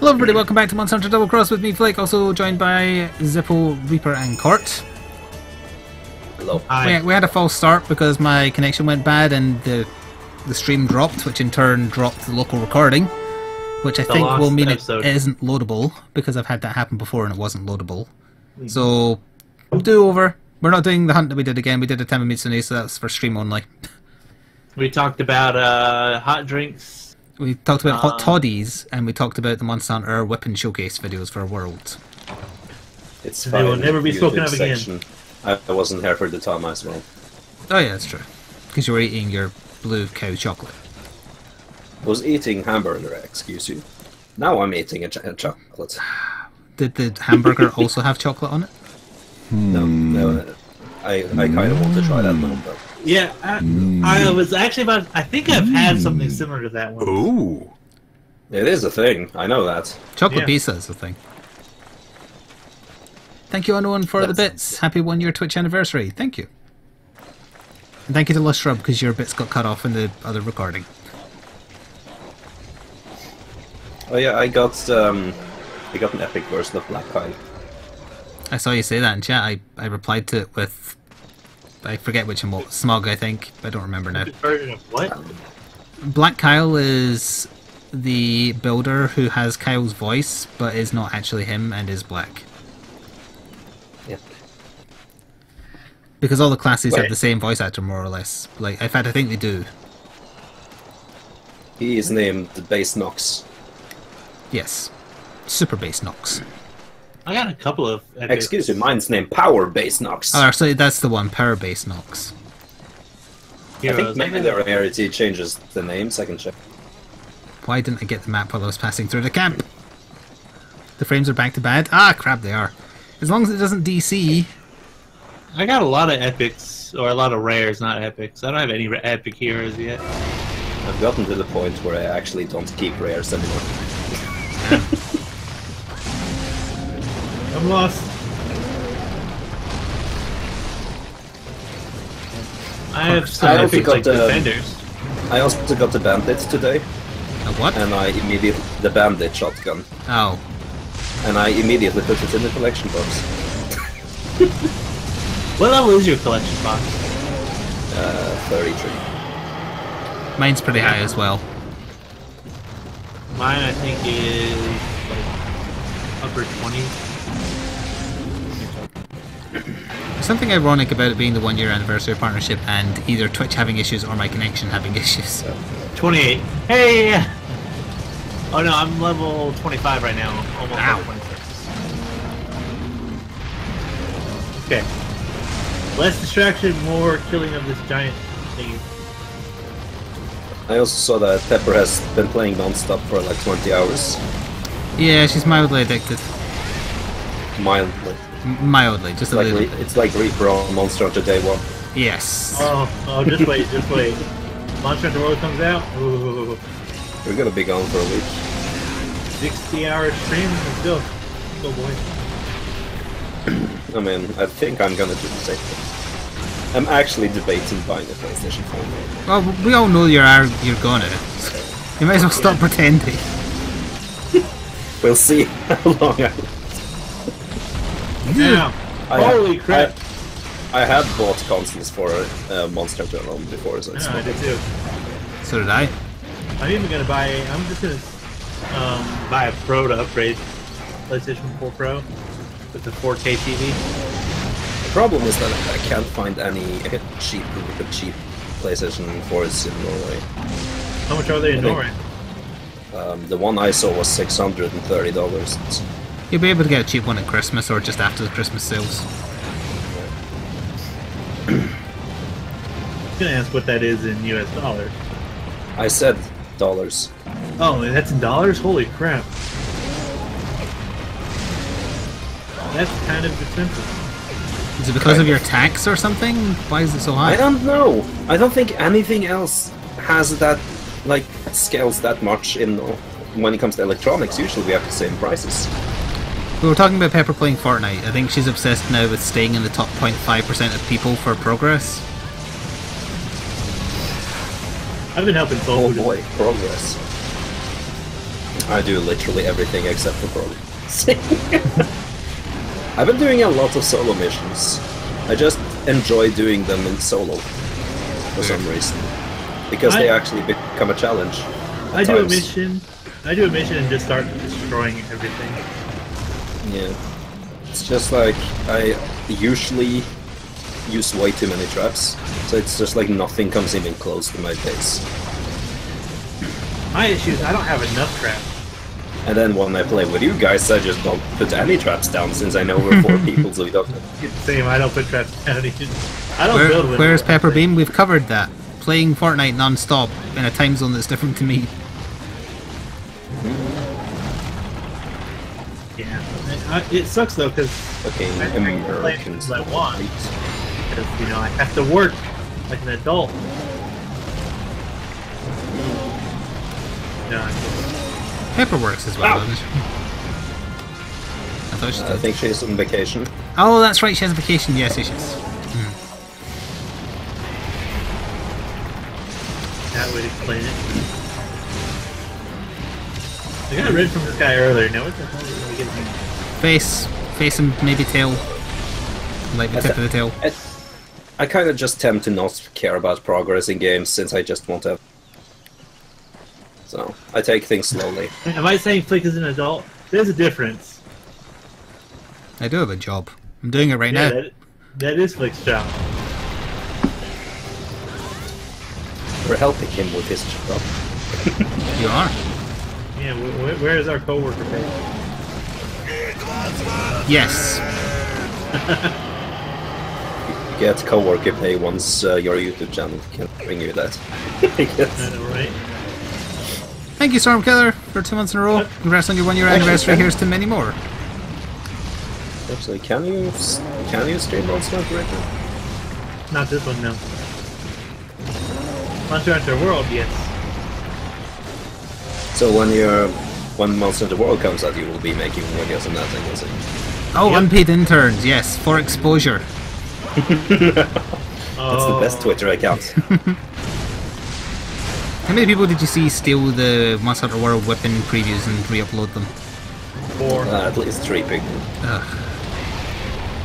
Hello everybody, welcome back to Monster Hunter Double Cross with me, Flik, also joined by Zippo, Reaper and Court. Hello. We had a false start because my connection went bad and the stream dropped, which in turn dropped the local recording, which I think will mean it isn't loadable, because I've had that happen before and it wasn't loadable. So, do over. We're not doing the hunt that we did again, we did a Tema Mitsune, so that's for stream only. We talked about hot drinks. We talked about hot toddies, and we talked about the Monster Hunter Whipping Showcase videos for World. It's They will never be spoken of again. section. I wasn't here for the time as well. Oh yeah, that's true. Because you were eating your blue cow chocolate. I was eating hamburger, excuse you. Now I'm eating a chocolate. Did the hamburger also have chocolate on it? No, I kind of want to try that now, but... Yeah, I was actually about. I think I've had something similar to that one. Ooh, it is a thing. I know that. Chocolate pizza is a thing. Thank you, Unknown, for the bits. Happy 1 year Twitch anniversary. Thank you. And thank you to Lushrub, because your bits got cut off in the other recording. Oh yeah, I got an epic version of Black Kyle. I saw you say that in chat. I replied to it with... I forget which one. Smog, I think. I don't remember now. Version of what? Black Kyle is the builder who has Kyle's voice, but is not actually him and is black. Yep. Because all the classes have the same voice actor, more or less. Like, in fact, I think they do. He is named Bass Nox. Yes. Super Bass Nox. I got a couple of. Excuse me, mine's named Power Bass Nox. Oh, actually, that's the one. Power Bass Nox. I think maybe the rarity changes the names. I can check. Why didn't I get the map while I was passing through the camp? The frames are back to bad? Ah, crap, they are. As long as it doesn't DC. I got a lot of epics, or a lot of rares, not epics. I don't have any epic heroes yet. I've gotten to the point where I actually don't keep rares anymore. I'm lost. I have some epic like defenders. I also got the bandit today. A what? And I immediately the bandit shotgun. Oh. And I immediately put it in the collection box. What level is your collection box? 33. Mine's pretty high as well. Mine, I think, is like upper 20. There's something ironic about it being the 1 year anniversary of partnership and either Twitch having issues or my connection having issues. 28. Hey! Oh no, I'm level 25 right now. Almost level 26. Okay. Less distraction, more killing of this giant thing. I also saw that Pepper has been playing non-stop for like 20 hours. Yeah, she's mildly addicted. Mildly. Mildly, just a little bit. It's like Reaper on Monster Hunter Day 1. Yes. Oh, just wait, just wait. Monster Hunter World comes out. Ooh. We're gonna be gone for a week. 60-hour stream and still. Oh boy. I mean, I think I'm gonna do the same thing. I'm actually debating buying a PlayStation 4. Well, we all know you're gonna. You might as well stop pretending. We'll see how long I... Yeah. Holy crap! I had bought consoles for Monster Hunter Alone before, so it's I did too. So did I. I'm even gonna buy. I'm just gonna buy a Pro to upgrade PlayStation 4 Pro with the 4K TV. The problem is that I can't find any cheap PlayStation 4s in Norway. How much are they in Norway? The one I saw was $630. You'll be able to get a cheap one at Christmas or just after the Christmas sales. I was gonna ask what that is in US dollars. I said dollars. Oh, that's in dollars? Holy crap. That's kind of expensive. Is it because of your tax or something? Why is it so high? I don't know. I don't think anything else has that, like, scales that much in when it comes to electronics. Usually we have the same prices. We were talking about Pepper playing Fortnite. I think she's obsessed now with staying in the top 0.5% of people for progress. I've been helping folks. Oh boy, progress. I do literally everything except for progress. I've been doing a lot of solo missions. I just enjoy doing them in solo for some reason. Because they actually become a challenge. I do a mission and just start destroying everything. Yeah. It's just like I usually use way too many traps, so it's just like nothing comes even close to my base. My issue is I don't have enough traps. And then when I play with you guys, I just don't put any traps down since I know we're 4 people, so we don't. Same, I don't put traps down. I don't build with. Where's Pepper Beam? We've covered that. Playing Fortnite non-stop in a time zone that's different to me. Yeah, it sucks though because I Americans I want because I have to work like an adult. Pepper works as well, doesn't she? I thought she did. I think she's on vacation. Oh, that's right, she has a vacation. Yes, she is. That would explain it. I got rid from this guy earlier. Now what the hell is he getting? Face and maybe tail. Like the tip of the tail. I kind of just tend to not care about progress in games since I just want to. So I take things slowly. Am I saying Flik is an adult? There's a difference. I do have a job. I'm doing it right now. That is Flik's job. We're helping him with his job. You are? Yeah, where is our co-worker pay? Yes. You get co-worker pay once your YouTube channel can bring you that. I know, right? Thank you, Stormkiller, for 2 months in a row. Congrats on your 1-year anniversary. Here's to many more. Actually, can you stream Monster Hunter right now? Not this one, no. Monster Hunter World, yes. So when Monster Hunter World comes out, you will be making videos on that thing, will you? Oh, yep. Unpaid interns, yes, for exposure. That's the best Twitter account. How many people did you see steal the Monster Hunter World weapon previews and re-upload them? 4. At least 3 people. Ugh.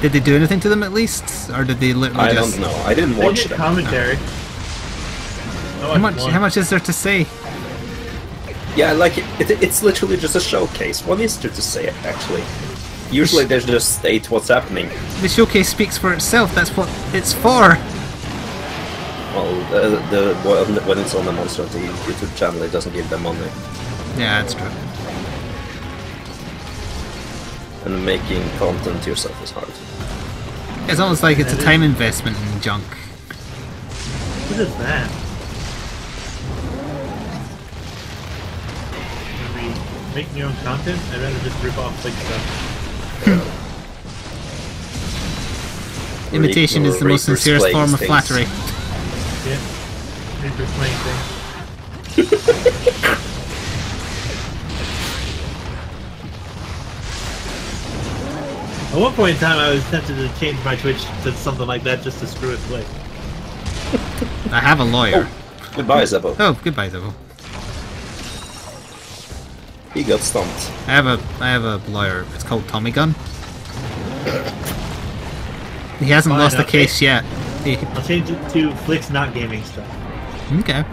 Did they do anything to them at least? Or did they literally I don't know. I didn't watch them. Commentary. No. How much is there to say? Yeah, like, it's literally just a showcase. What is there to say, actually? Usually they just state what's happening. The showcase speaks for itself, that's what it's for! Well, when it's on the Monster Hunter YouTube channel, it doesn't give them money. Yeah, that's true. And making content yourself is hard. It's almost like it's a time investment in junk. What is that? Make your own content? I'd rather just rip off Flik stuff. Imitation is the most sincerest form of flattery. Yeah. Reaper's playing things. At one point in time, I was tempted to change my Twitch to something like that just to screw with Flik. I have a lawyer. Oh, goodbye, Zebo. Oh, goodbye, Zebo. He got stumped. I have a lawyer. It's called Tommy Gun. He hasn't lost the case yet. I'll change it to Flik's not gaming stuff. Okay.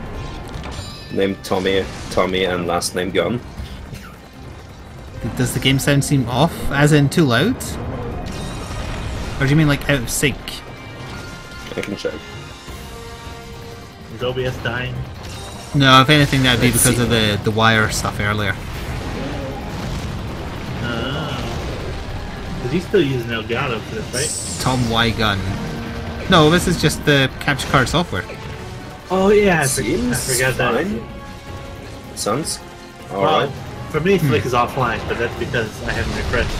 Name Tommy, and last name Gun. Does the game sound seem off? As in too loud? Or do you mean like out of sync? I can check. Is OBS dying? No, if anything that'd be because of the wire stuff earlier. Because he's still using Elgato for this, right? Tom Y Gun. No, this is just the capture card software. Oh yeah, I Seems forgot that. fine. Sounds Well, alright. for me, Flik is offline, but that's because I haven't refreshed.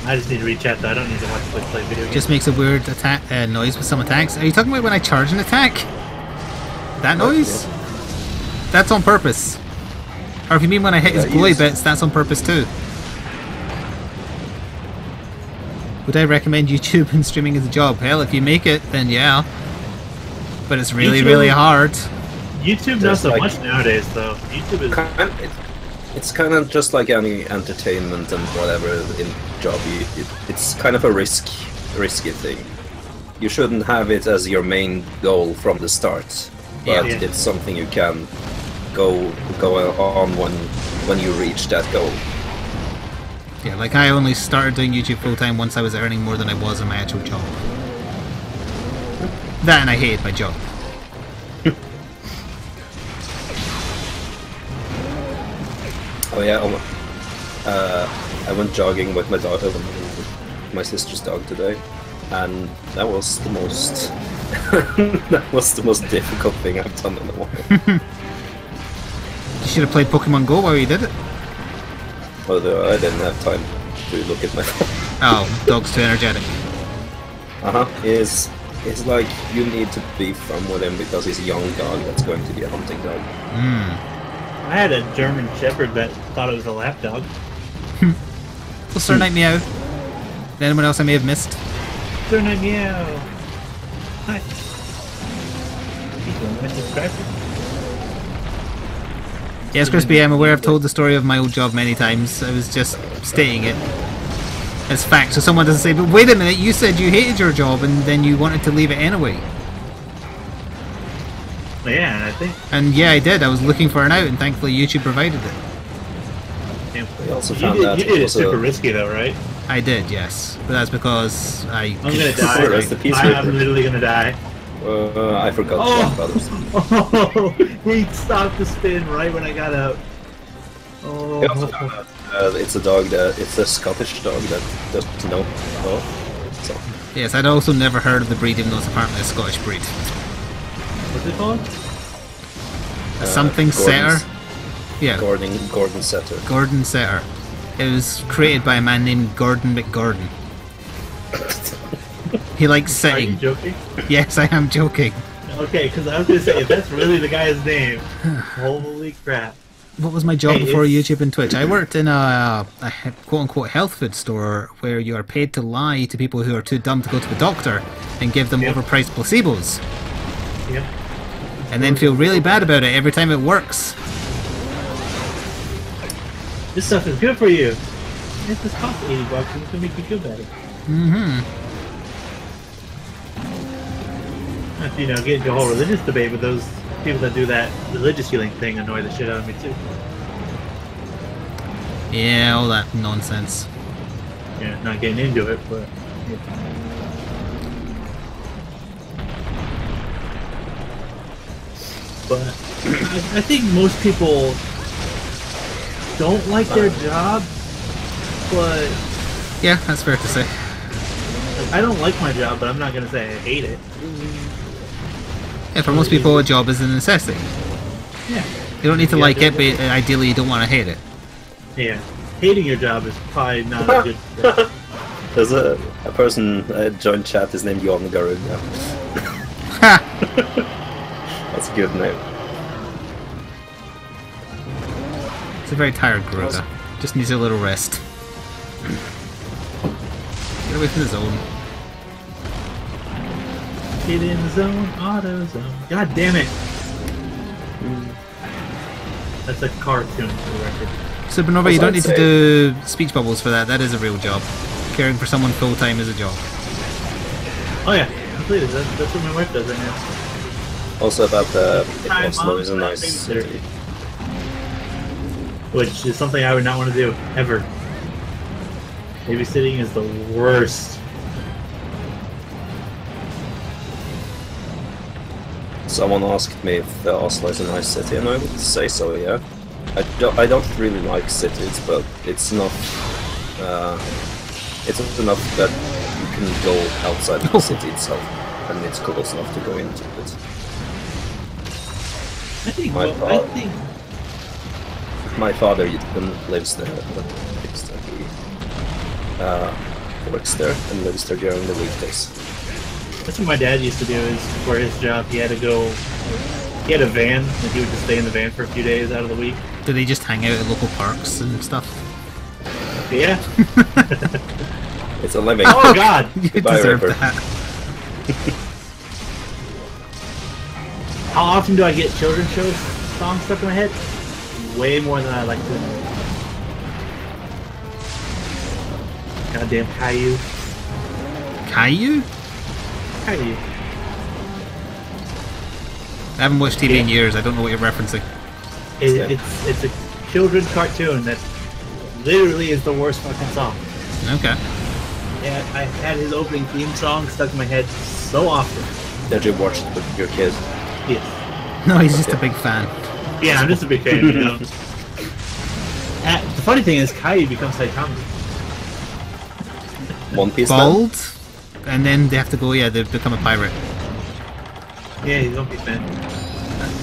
I just need to reach out though. I don't need to watch Flik play video games. Just makes a weird attack noise with some attacks. Are you talking about when I charge an attack? That noise? That's on purpose. Or if you mean when I hit his glowy bits, that's on purpose too. Would I recommend YouTube and streaming as a job? Hell, if you make it, then yeah. But it's really, really hard. YouTube not so like, much nowadays, though. YouTube is... It's kind of just like any entertainment and whatever in job. It's kind of a risky thing. You shouldn't have it as your main goal from the start, but it's something you can go on when you reach that goal. Yeah, like I only started doing YouTube full time once I was earning more than I was in my actual job. That and I hated my job. Oh yeah, I went jogging with my dog, my sister's dog today, and that was the most difficult thing I've done in a while. You should have played Pokemon Go while you did it. Although I didn't have time to look at my phone. Oh, dog's too energetic. It's like you need to be firm with him because he's a young dog that's going to be a hunting dog. I had a German Shepherd that thought it was a lap dog. Well, Sir Night Meow. Anyone else I may have missed? Sir Night Meow. Hi. Yes, Crispy, I'm aware I've told the story of my old job many times. I was just stating it as fact, so someone doesn't say, but wait a minute, you said you hated your job and then you wanted to leave it anyway. Yeah, I think. And yeah, I did. I was looking for an out, and thankfully YouTube provided it. We also found you did it super risky, though, right? I did, yes, but that's because I'm gonna die. I'm literally gonna die. I forgot to talk about this. Oh, he stopped the spin right when I got out. Oh. It's a dog it's a Scottish dog that doesn't know. So. Yes, I'd also never heard of the breed, even though it's apparently a Scottish breed. What's it called? A something setter? Yeah. Gordon Setter. Gordon Setter. It was created by a man named Gordon McGordon. He likes sitting. Are you joking? Yes, I am joking. Okay, because I was going to say, if that's really the guy's name, holy crap. What was my job before YouTube and Twitch? I worked in a quote-unquote health food store where you are paid to lie to people who are too dumb to go to a doctor and give them overpriced placebos. Yep. And then feel really bad about it every time it works. This stuff is good for you. If this costs $80 and it's gonna make you feel better. You know, get into a whole religious debate with those people that do that religious healing thing annoy the shit out of me too. Yeah, all that nonsense. Yeah, not getting into it, but yeah. But I think most people don't like their job, but yeah, that's fair to say. I don't like my job, but I'm not gonna say I hate it. Yeah, for most people, a job is a necessity. Yeah. You don't need to like it, but ideally, you don't want to hate it. Yeah, hating your job is probably not a good thing. There's a person joined chat. His name Jon Garuda. That's a good name. It's a very tired Garuda. Just needs a little rest. Get away from the zone. Get in the zone, auto zone. God damn it! That's a cartoon for the record. Supernova, you don't need to do speech bubbles for that. That is a real job. Caring for someone full time is a job. Oh yeah, completely. That's what my wife does right now. Also about the Oslo is a nice city. Which is something I would not want to do, ever. Babysitting is the worst. Someone asked me if Oslo is a nice city, and I would say so, yeah. I don't really like cities, but it's enough. It's enough that you can go outside of the city itself, and it's close enough to go into it. My father lives there, but he works there and lives there during the weekdays. That's what my dad used to do. Is for his job, he had to go. He had a van, and he would just stay in the van for a few days out of the week. Do they just hang out at local parks and stuff? Yeah. It's a living. Oh God! You deserve that. How often do I get children's shows songs stuck in my head? Way more than I like to admit. Goddamn Caillou. Caillou? Caillou. I haven't watched TV in years. I don't know what you're referencing. It's a children's cartoon that literally is the worst fucking song. Okay. Yeah, I had his opening theme song stuck in my head so often. Did you watch it with your kids? Yes. No, he's just a big fan. Yeah, I'm just a big fan, you know. The funny thing is, Caillou becomes Saitama. One Piece Bald, and then they have to go, they become a pirate. Yeah, he's One Piece fan.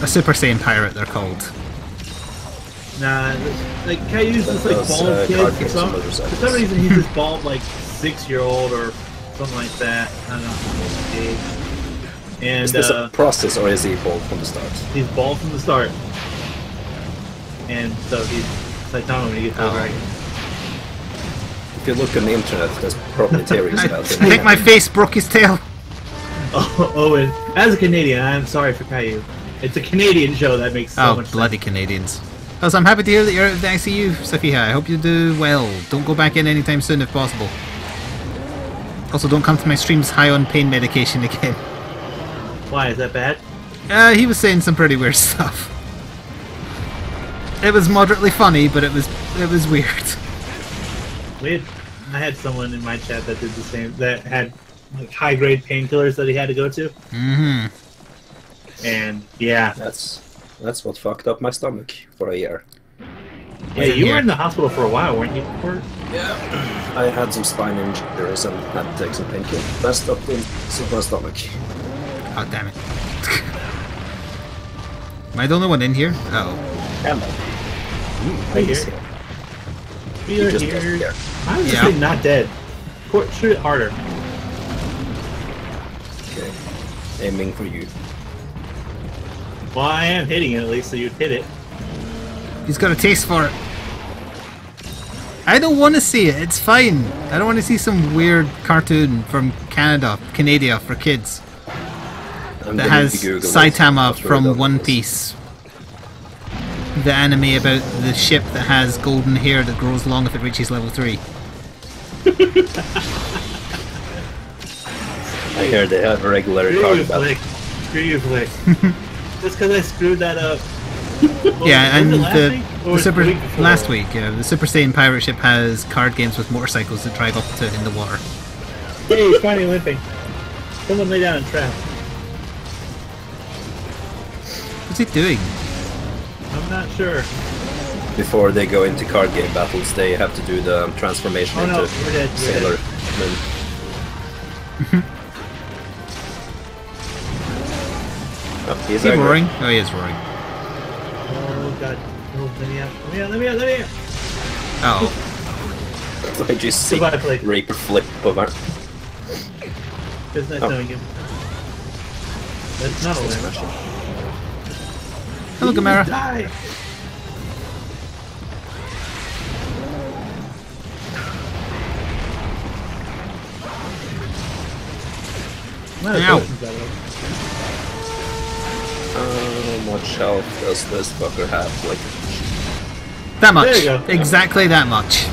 A Super Saiyan pirate, they're called. Nah, like Caillou's this like bald kid. For some reason, he's this bald like 6-year-old or something like that. I don't know. And is this a process, or is he bald from the start? He's bald from the start, and so he's Saitama when he gets older. If you look on the internet, there's probably theories about him. I think my face broke his tail. Oh, and as a Canadian, I'm sorry for Caillou. It's a Canadian show that makes so much sense. Oh, bloody Canadians. Also, I'm happy to hear that you're out of the ICU, Safiha. I hope you do well. Don't go back in anytime soon if possible. Also, don't come to my streams high on pain medication again. Why, is that bad? He was saying some pretty weird stuff. It was moderately funny, but it was weird. I had someone in my chat that did the same, that had like high-grade painkillers that he had to go to. Mm-hmm. And yeah, that's what fucked up my stomach for a year. Yeah, you were in the hospital for a while, weren't you? Yeah. I had some spine injuries and had to take some painkillers. That stopped in my stomach. Oh, damn it. Am I the only one in here? Uh-oh. Hello. Right here. We are here. I was just not dead. Shoot it harder. Okay. Aiming for you. Well, I am hitting it at least, so you'd hit it. He's got a taste for it. I don't want to see it. It's fine. I don't want to see some weird cartoon from Canada for kids. That has Saitama from One Piece. The anime about the ship that has golden hair that grows long if it reaches level 3. I hear they have a regular card about it. Screw you, Flik. Just because I screwed that up. Yeah, and the last week, the Super Saiyan pirate ship has card games with motorcycles that drive up to it in the water. Hey, he's finally limping. Someone lay down and trap. What's he doing? I'm not sure. Before they go into card game battles, they have to do the transformation into Sailor Moon. Oh, is he roaring? Oh, he is roaring. Oh god. Oh, let me out. Let me out. Oh. I just see Reaper flip over. It's nice knowing him. That's not a limb. Hello, Gamera. Die! Ow. How much health does this fucker have? Like that much. There you go. Exactly that much.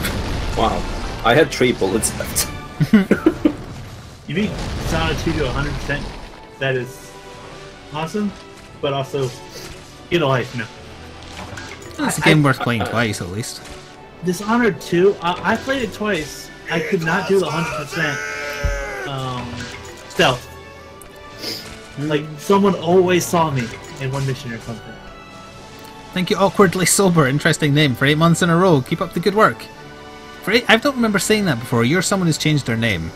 Wow. I had 3 bullets left. You beat Dishonored 2 to 100%. That is awesome, but also get a life, It's a game worth playing twice, at least. Dishonored 2, I played it twice. I could not do the 100% stealth. Like, someone always saw me in one mission or something. Thank you, Awkwardly Sober. Interesting name. For 8 months in a row. Keep up the good work. I don't remember saying that before. You're someone who's changed their name.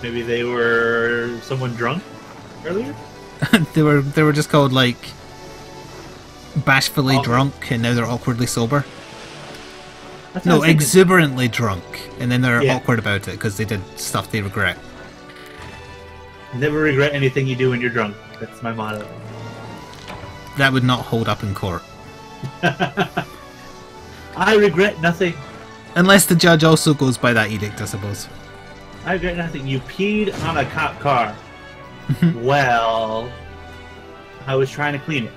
Maybe they were someone drunk earlier? they were just called, like, bashfully drunk, and now they're awkwardly sober. No, exuberantly drunk, and then they're awkward about it because they did stuff they regret. Never regret anything you do when you're drunk. That's my motto. That would not hold up in court. I regret nothing. Unless the judge also goes by that edict, I suppose. I regret nothing. You peed on a cop car. Well, I was trying to clean it.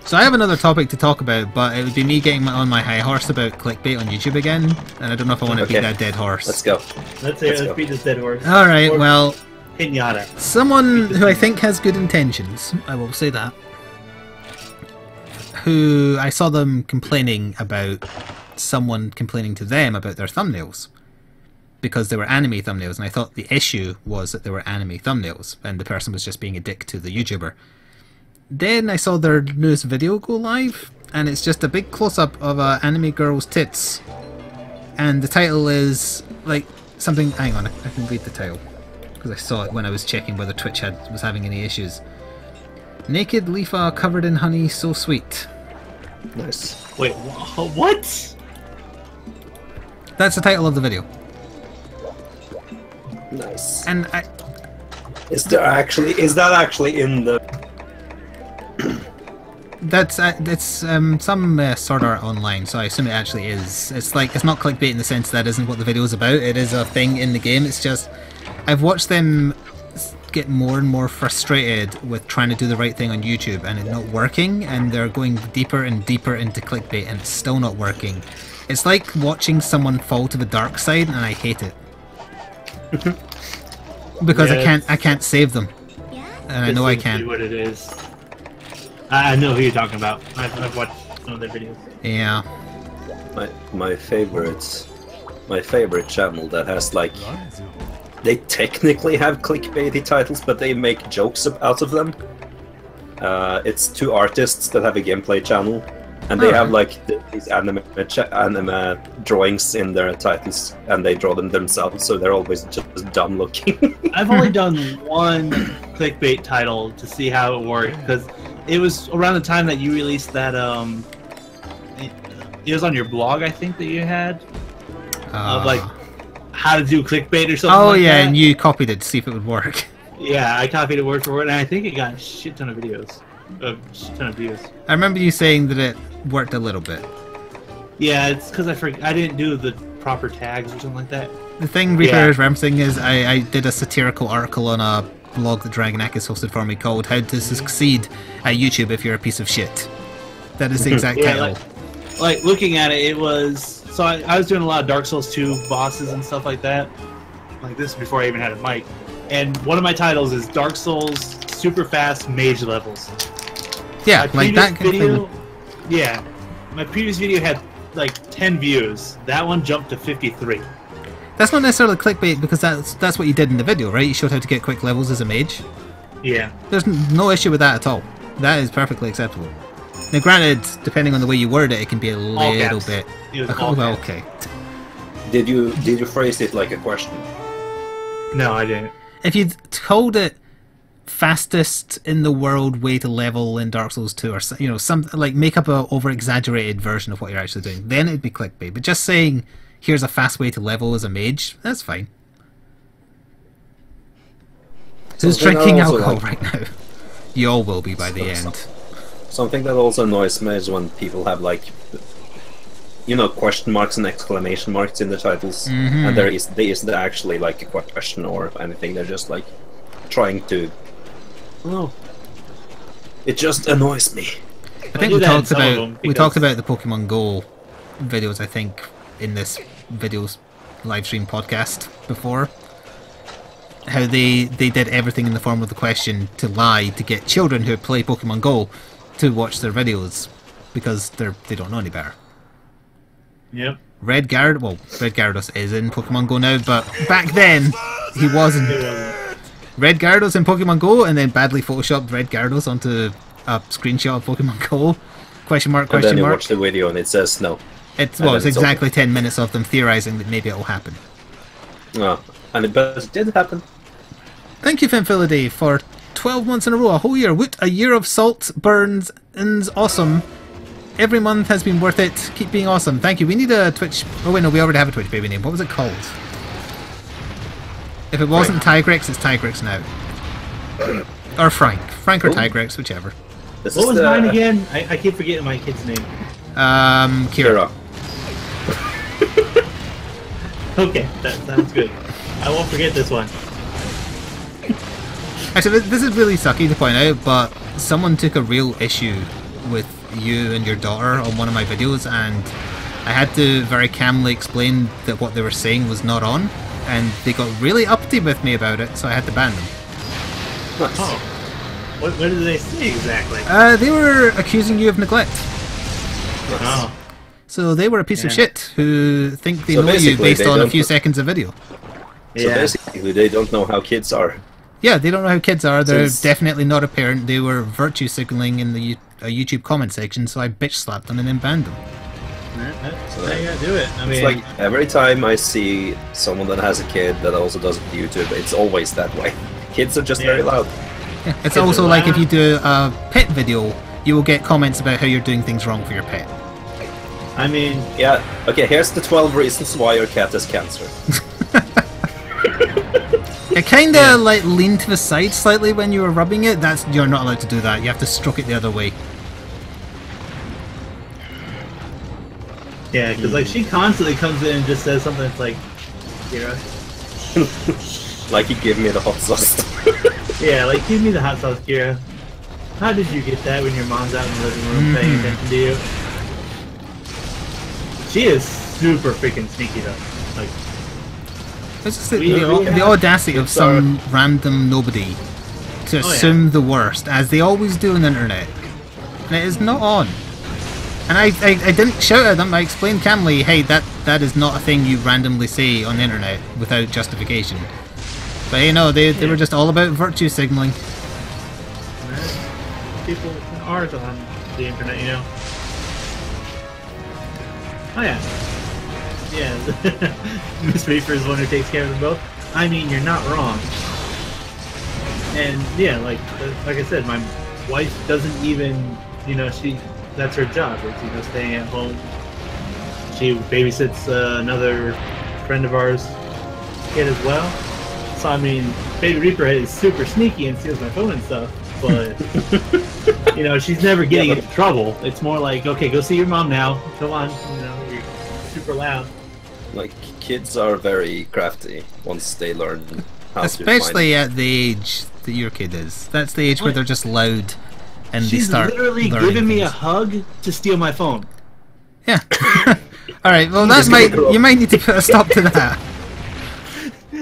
So I have another topic to talk about, but it would be me getting on my high horse about clickbait on YouTube again, and I don't know if I want to beat that dead horse. Let's go. Let's beat this dead horse. Alright, well... Pinata. Someone who I think has good intentions, I will say that, who I saw them complaining about someone complaining to them about their thumbnails because they were anime thumbnails, and I thought the issue was that they were anime thumbnails and the person was just being a dick to the YouTuber. Then I saw their newest video go live, and it's just a big close-up of an anime girl's tits, and the title is like something... hang on, I can read the title because I saw it when I was checking whether Twitch was having any issues. Naked Leafa covered in honey, so sweet. Nice. Wait, what? That's the title of the video. Nice. And is that actually in the... That's it's some sword art online, so I assume it actually is. It's like, it's not clickbait in the sense that isn't what the video is about. It is a thing in the game. It's just I've watched them get more and more frustrated with trying to do the right thing on YouTube and it not working, and they're going deeper and deeper into clickbait and it's still not working. It's like watching someone fall to the dark side, and I hate it because I can't save them, and I know I can't. What it is. I know who you're talking about. I've watched some of their videos. Yeah. My favorite channel that has like, they technically have clickbaity titles, but they make jokes out of them. It's two artists that have a gameplay channel, and they have like these anime drawings in their titles, and they draw them themselves, so they're always just dumb looking. I've only done one clickbait title to see how it worked, because it was around the time that you released that, it was on your blog, I think, that you had, of like how to do clickbait or something. Oh like yeah, that. and you copied it to see if it would work. Yeah, I copied it word for word, and I think it got a shit ton of videos, a shit ton of views. I remember you saying that it worked a little bit. Yeah, it's because I didn't do the proper tags or something like that. The thing Reaper is referencing is I did a satirical article on a blog that Dragonakis hosted for me called "How to Succeed at YouTube If You're a Piece of Shit." That is the exact title. Like looking at it, it was so I was doing a lot of Dark Souls 2 bosses and stuff like that. Like this before I even had a mic. And one of my titles is Dark Souls super fast mage levels. Yeah, like that kind of thing. Yeah, my previous video had like 10 views. That one jumped to 53. That's not necessarily clickbait because that's what you did in the video, right? You showed how to get quick levels as a mage. Yeah. There's no issue with that at all. That is perfectly acceptable. Now, granted, depending on the way you word it, it can be a little bit. Well, okay. Did you phrase it like a question? No, I didn't. If you'd told it fastest in the world way to level in Dark Souls 2, or some like make up a over exaggerated version of what you're actually doing, then it'd be clickbait. But just saying here's a fast way to level as a mage, that's fine. Who's drinking alcohol right now? You all will be by the end. Something that also annoys me is when people have like, question marks and exclamation marks in the titles, and there isn't actually like a question or anything. They're just like trying to. Oh, it just annoys me. I think we talked about the Pokemon Go videos. I think in this video's live stream podcast before, how they did everything in the form of the question to lie to get children who play Pokemon Go to watch their videos because they don't know any better. Yep. Red Gyarados is in Pokemon Go now, but back then he wasn't. Red Gyarados in Pokemon Go, and then badly photoshopped Red Gyarados onto a screenshot of Pokemon Go. Question mark? And then you watch the video and it says no. It's exactly 10 minutes of them theorizing that maybe it will happen. Oh, but it did happen. Thank you, Finfiliday, for 12 months in a row, a whole year. Woot, a year of salt burns ins awesome. Every month has been worth it. Keep being awesome. Thank you. We need a Twitch... Oh wait, no, we already have a Twitch baby name. What was it called? If it wasn't Tigrex, it's Tigrex now. Or Frank. Frank or Tigrex, whichever. What was mine again? I keep forgetting my kid's name. Kira. Okay, that sounds good. I won't forget this one. Actually, this is really sucky to point out, but someone took a real issue with you and your daughter on one of my videos, and I had to very calmly explain that what they were saying was not on, and they got really uppity with me about it, so I had to ban them. Nice. Oh. What did they say exactly? They were accusing you of neglect. Nice. Oh. So they were a piece of shit who think they know you based on a few seconds of video. So basically they don't know how kids are. Yeah, they don't know how kids are. They're definitely not a parent. They were virtue signaling in the YouTube comment section, so I bitch slapped them and then banned them. So how you gotta do it. I mean, it's like every time I see someone that has a kid that also does YouTube, it's always that way. Kids are just very loud. Yeah, it's also like if you do a pet video, you will get comments about how you're doing things wrong for your pet. I mean... Yeah, okay, here's the 12 reasons why your cat has cancer. It kinda like leaned to the side slightly when you were rubbing it. You're not allowed to do that. You have to stroke it the other way. Yeah, because like she constantly comes in and just says something that's like, Kira. Like you give me the hot sauce. Yeah, like give me the hot sauce, Kira. How did you get that when your mom's out in the living room paying attention to you? She is super freaking sneaky though. Like, it's just the audacity of some random nobody to assume the worst, as they always do on the internet. And it is not on. And I didn't shout at them, I explained calmly, hey, that is not a thing you randomly say on the internet without justification. But you know, they were just all about virtue signaling. People are on the internet, you know. Oh yeah. Yeah. Miss Reaper is the one who takes care of them both. I mean, you're not wrong. And yeah, like I said, my wife doesn't even, you know, that's her job. It's, you know, staying at home. She babysits another friend of ours kid as well. So I mean, Baby Reaper is super sneaky and steals my phone and stuff. But you know, she's never getting into trouble. It's more like, okay, go see your mom now. Come on, you know, you're super loud. Like, kids are very crafty once they learn how especially at the age that your kid is. That's the age where they're just loud and they start literally giving me a hug to steal my phone. Yeah. Alright, well you might need to put a stop to that.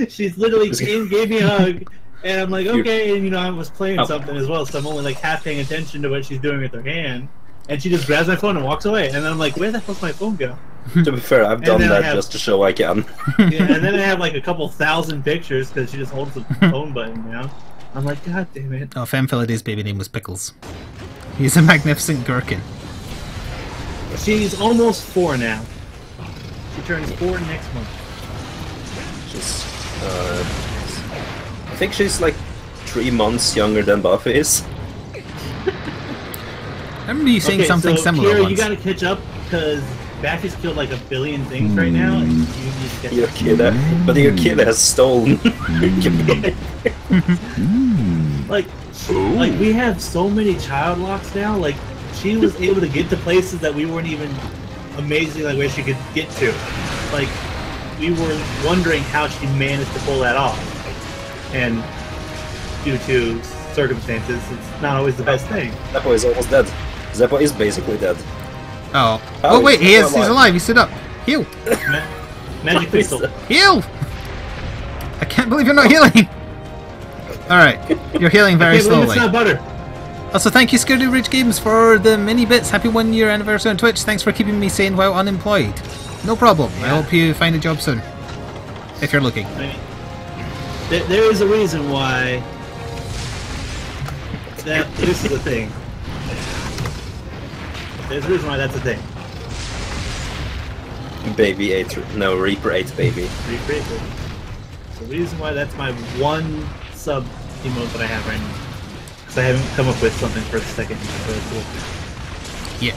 She's literally gave me a hug, and I'm like, okay, and you know, I was playing something as well, so I'm only like half paying attention to what she's doing with her hand, and she just grabs my phone and walks away, and then I'm like, where the hell's my phone go? To be fair, I've done that just to show I can. Yeah, and then I have like a couple thousand pictures because she just holds the phone button down. I'm like, god damn it. Oh, Femfiliday's baby name was Pickles. He's a magnificent gherkin. She's almost 4 now. She turns 4 next month. She's, I think she's like 3 months younger than Buffy is. I remember you saying something similar Kira, once. you gotta catch up because Buffy's killed like 1 billion things right now. And you need to catch Your up. kid, but your kid has stolen. Like we have so many child locks now. Like she was able to get to places that we weren't even amazing like where she could get to. Like we were wondering how she managed to pull that off, and due to circumstances, it's not always the best thing. Zeppo is almost dead. Zeppo is basically dead. Oh. Oh wait, he's alive. He stood up. Heal. Magic crystal. Heal. I can't believe you're not healing. All right, you're healing very slowly. It's not butter. Also, thank you, Scooty Ridge Games, for the mini bits. Happy 1-year anniversary on Twitch. Thanks for keeping me sane while unemployed. No problem. I hope you find a job soon, if you're looking. I mean, there is a reason why this is a thing. There's a reason why that's a thing. Baby 8, no, Reaper 8 baby. Reaper 8 baby. So the reason why that's my one sub emote that I have right now. Because I haven't come up with something for the second Yet.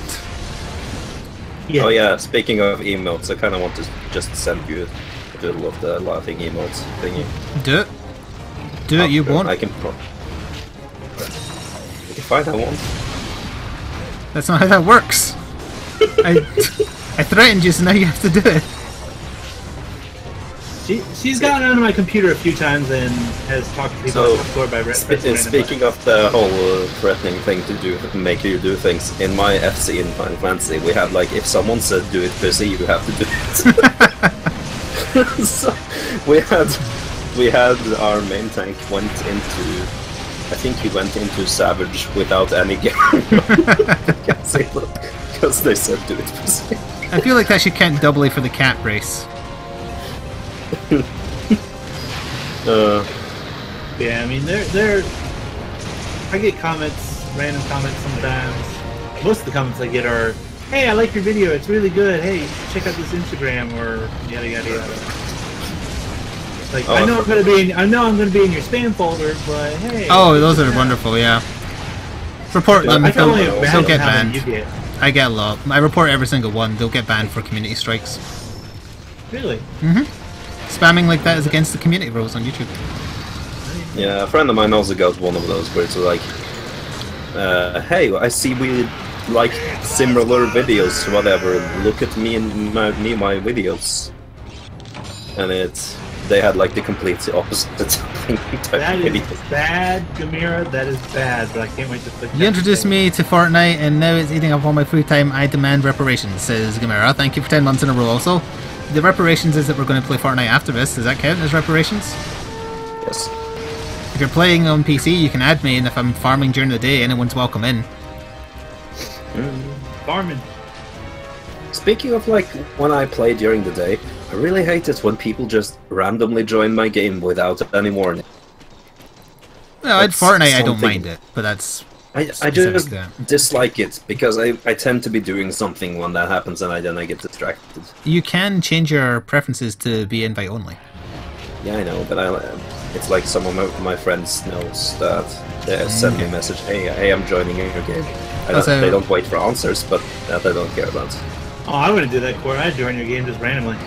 Yeah. Oh yeah, speaking of emotes, I kind of want to just send you a doodle of the laughing emotes thingy. Do it. Do it, you won't. I can find that one. That's not how that works. I threatened you, so now you have to do it. She's gotten onto my computer a few times and has talked to people before by speaking of the whole threatening thing to make you do things, in my FC in Final Fantasy, we have like, if someone said do it pussy, you have to do it. So we had our main tank went into, I think he went into Savage without any gear. Because they said do it pussy. I feel like that should count doubly for the cat race. Yeah, I mean, they're. I get comments, random comments sometimes. Most of the comments I get are, "Hey, I like your video. It's really good. Hey, check out this Instagram," or yada yada yada. Like, I know I'm gonna be in your spam folder, but hey. Oh, those are wonderful. Yeah. Report them. They'll get banned. I get a lot. I report every single one. They'll get banned for community strikes. Really? Mm-hmm. Spamming like that is against the community rules on YouTube. Yeah, a friend of mine also got one of those where it's like, hey, I see we like similar videos, whatever. Look at me and my videos. And they had like the complete opposite thing. That is bad, Gamera. That is bad, but I can't wait to click. You introduced me to Fortnite and now it's eating up all my free time. I demand reparations, says Gamera. Thank you for 10 months in a row also. The reparations is that we're going to play Fortnite after this. Does that count as reparations? Yes. If you're playing on PC, you can add me, and if I'm farming during the day, anyone's welcome in. Farming. Speaking of like when I play during the day, I really hate it when people just randomly join my game without any warning. No, at Fortnite I don't mind it, but that's... I just dislike it, because I tend to be doing something when that happens and then I get distracted. You can change your preferences to be invite only. Yeah, I know, but it's like some of my friends knows that they send me a message, hey, I'm joining your game. They don't wait for answers, but that I don't care about. Oh, I'm gonna do that, Corey. I join your game just randomly.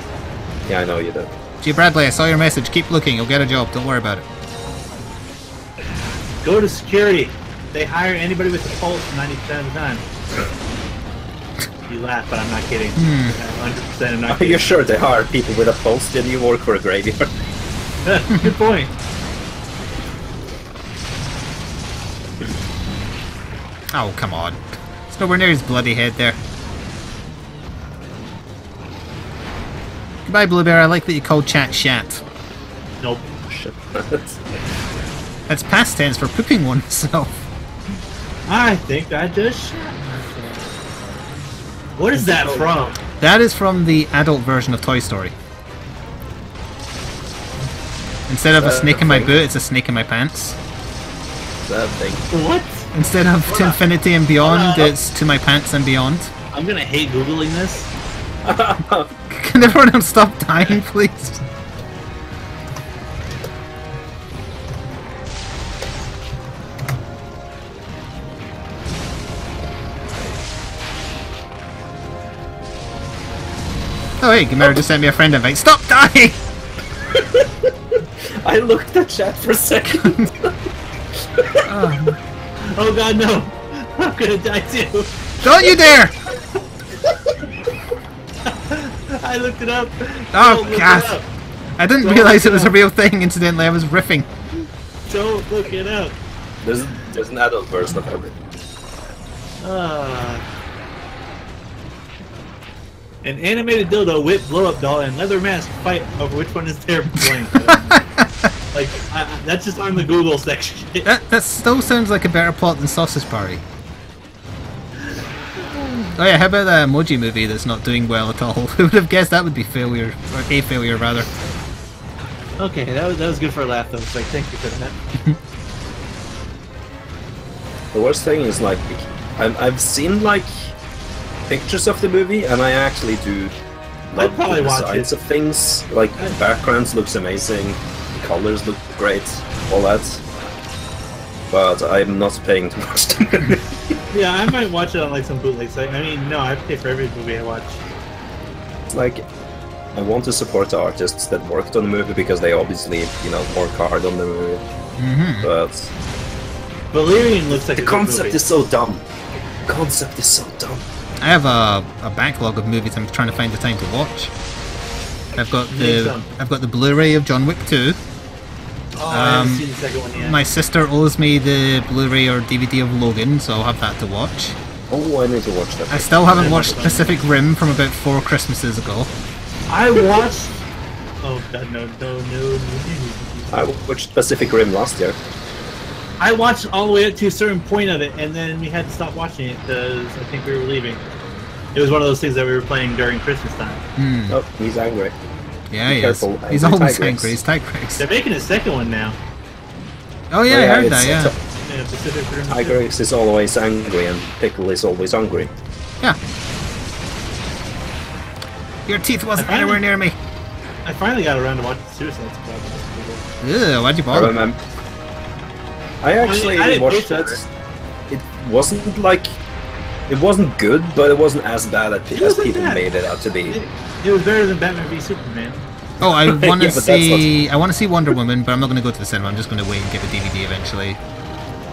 Yeah, I know you do. Gee, Bradley, I saw your message. Keep looking. You'll get a job. Don't worry about it. Go to security. They hire anybody with a pulse 90% of the time. You laugh, but I'm not kidding. 100% I'm not kidding. Are you sure they hire people with a pulse? Did you work for a graveyard? Good point. Oh, come on. It's nowhere near his bloody head there. Goodbye, Bluebear. I like that you called chat shat. Nope. That's past tense for pooping oneself. I think I just shat myself. What is that from? That is from the adult version of Toy Story. Instead of a snake in my boot, it's a snake in my pants. That thing. What? Instead of to infinity and beyond, it's to my pants and beyond. I'm gonna hate Googling this. Can everyone else stop dying, please? Oh hey, Gamera just sent me a friend invite. Stop dying! I looked at chat for a second. Oh god, no! I'm gonna die too! Don't you dare! I looked it up! Oh god! I didn't realise it was a real thing, incidentally, I was riffing. Don't look it up! There's an adult version of everything. An animated dildo, whip, blow-up doll, and leather mask fight over which one is their blank. Like, that's just on the Google section. That still sounds like a better plot than Sausage Party. Oh yeah, how about that emoji movie that's not doing well at all? Who would have guessed that would be failure, or a failure rather? Okay, that was good for a laugh though, so thank you for that. The worst thing is, like, I've seen, like, pictures of the movie, and I actually do love the designs of things. Like, the backgrounds looks amazing, the colors look great, all that. But I'm not paying to watch the movie. Yeah, I might watch it on like some bootleg site. I mean, no, I pay for every movie I watch. It's like, I want to support the artists that worked on the movie because they obviously, you know, work hard on the movie. But Valerian looks like the concept is so dumb. The concept is so dumb. I have a backlog of movies I'm trying to find the time to watch. I've got the Blu-ray of John Wick 2. Oh, I haven't seen the second one yet. My sister owes me the Blu-ray or DVD of Logan, so I'll have that to watch. Oh, I need to watch that. I still haven't watched Pacific Rim from about 4 Christmases ago. I watched... Oh, God, no. I watched Pacific Rim last year. I watched all the way up to a certain point of it, and then we had to stop watching it because I think we were leaving. It was one of those things that we were playing during Christmas time. Oh, he's angry. Yeah, he is. He's always angry. He's Tigrex. They're making a second one now. Oh yeah, I heard that, yeah. Pacific Rim. Tigrex is always angry and Pickle is always hungry. Yeah. Your teeth wasn't anywhere near me. I finally got around to watching Suicide Squad. Ew, why'd you bother? I actually watched it. It wasn't like... It wasn't good, but it wasn't as bad as people made it out to be. It was better than Batman v Superman. Oh, I want to see. I want to see Wonder Woman, but I'm not going to go to the cinema. I'm just going to wait and get the DVD eventually.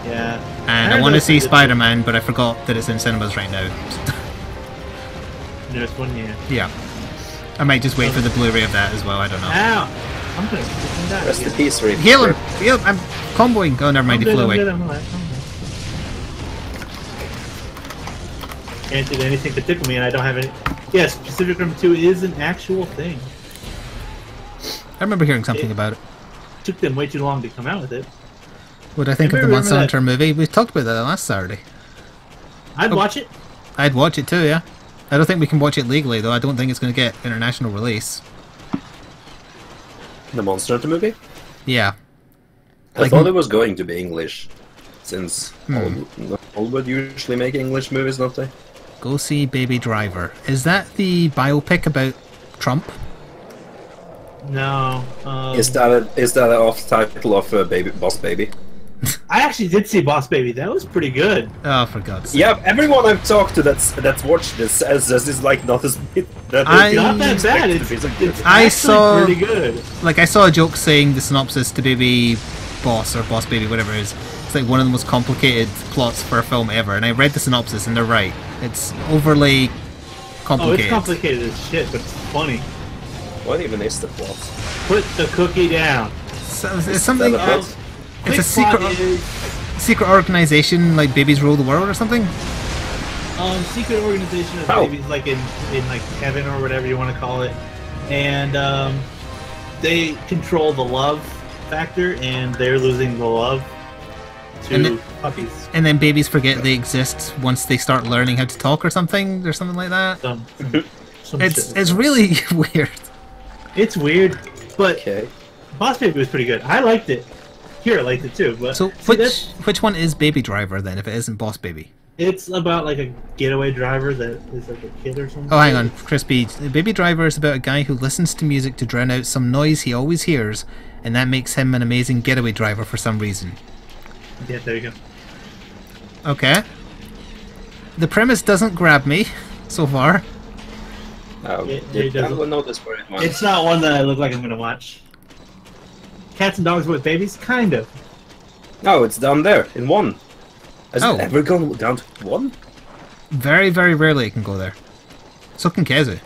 Yeah. And I want to see Spider-Man, but I forgot that it's in cinemas right now. Newest one, yeah. Yeah. I might just wait for the Blu-ray of that as well. I don't know. Ow! I'm gonna die. Rest in peace, Reed. Heal him! Heal him! I'm comboing. Oh, never mind. He flew away. Can't do anything to tickle me, and I don't have any. Yes, Pacific Rim 2 is an actual thing. I remember hearing something about it. Took them way too long to come out with it. What do I think of the Monster Hunter movie? We talked about that last Saturday. I'd watch it. I'd watch it too, yeah. I don't think we can watch it legally, though. I don't think it's going to get international release. The Monster Hunter movie? Yeah. I thought it was going to be English, since Hollywood usually make English movies, don't they? Go see Baby Driver. Is that the biopic about Trump? No. Is that an off title of Boss Baby? I actually did see Boss Baby. That was pretty good. Oh, for God's sake. Yeah, everyone I've talked to that's watched this says this is like not as not that bad. It's I saw pretty good. Like I saw a joke saying the synopsis to Baby Boss or Boss Baby, whatever it is. It's like one of the most complicated plots for a film ever, and I read the synopsis and they're right. It's overly complicated. Oh, it's complicated as shit, but it's funny. What even is the plot? Put the cookie down. So, it's something else. It's a secret organization like Babies Rule the World or something? Secret organization of babies like in like heaven or whatever you want to call it. And they control the love factor and they're losing the love to puppies. And then babies forget they exist once they start learning how to talk or something like that. It's really weird. It's weird, but Boss Baby was pretty good. I liked it. Kira liked it too. But so which one is Baby Driver then, if it isn't Boss Baby? It's about like a getaway driver that is like a kid or something. Oh, hang on, Crispy. Baby Driver is about a guy who listens to music to drown out some noise he always hears, and that makes him an amazing getaway driver for some reason. Yeah, there you go. Okay. The premise doesn't grab me so far. It's not one that I look like I'm gonna watch. Cats and Dogs with Babies? Kind of. No, it's down there, in one. Has it ever gone down to one? Very, very rarely it can go there. So can Kezu.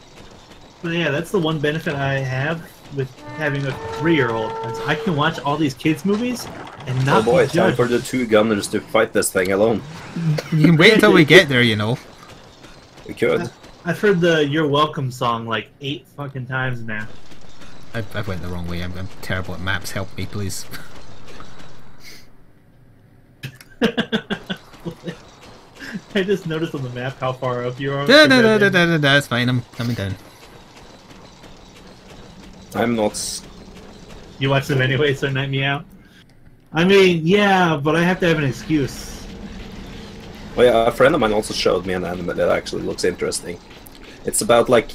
But yeah, that's the one benefit I have with having a 3-year-old. I can watch all these kids' movies and not it's time for the 2 gunners to fight this thing alone. You can wait until we get there, you know. We could. I've heard the You're Welcome song like 8 fucking times now. I went the wrong way. I'm terrible at maps. Help me, please. I just noticed on the map how far up you are. That's fine. I'm coming down. I'm not. You watch them anyway, so night me out. I mean, yeah, but I have to have an excuse. Well, yeah, a friend of mine also showed me an anime that actually looks interesting. It's about like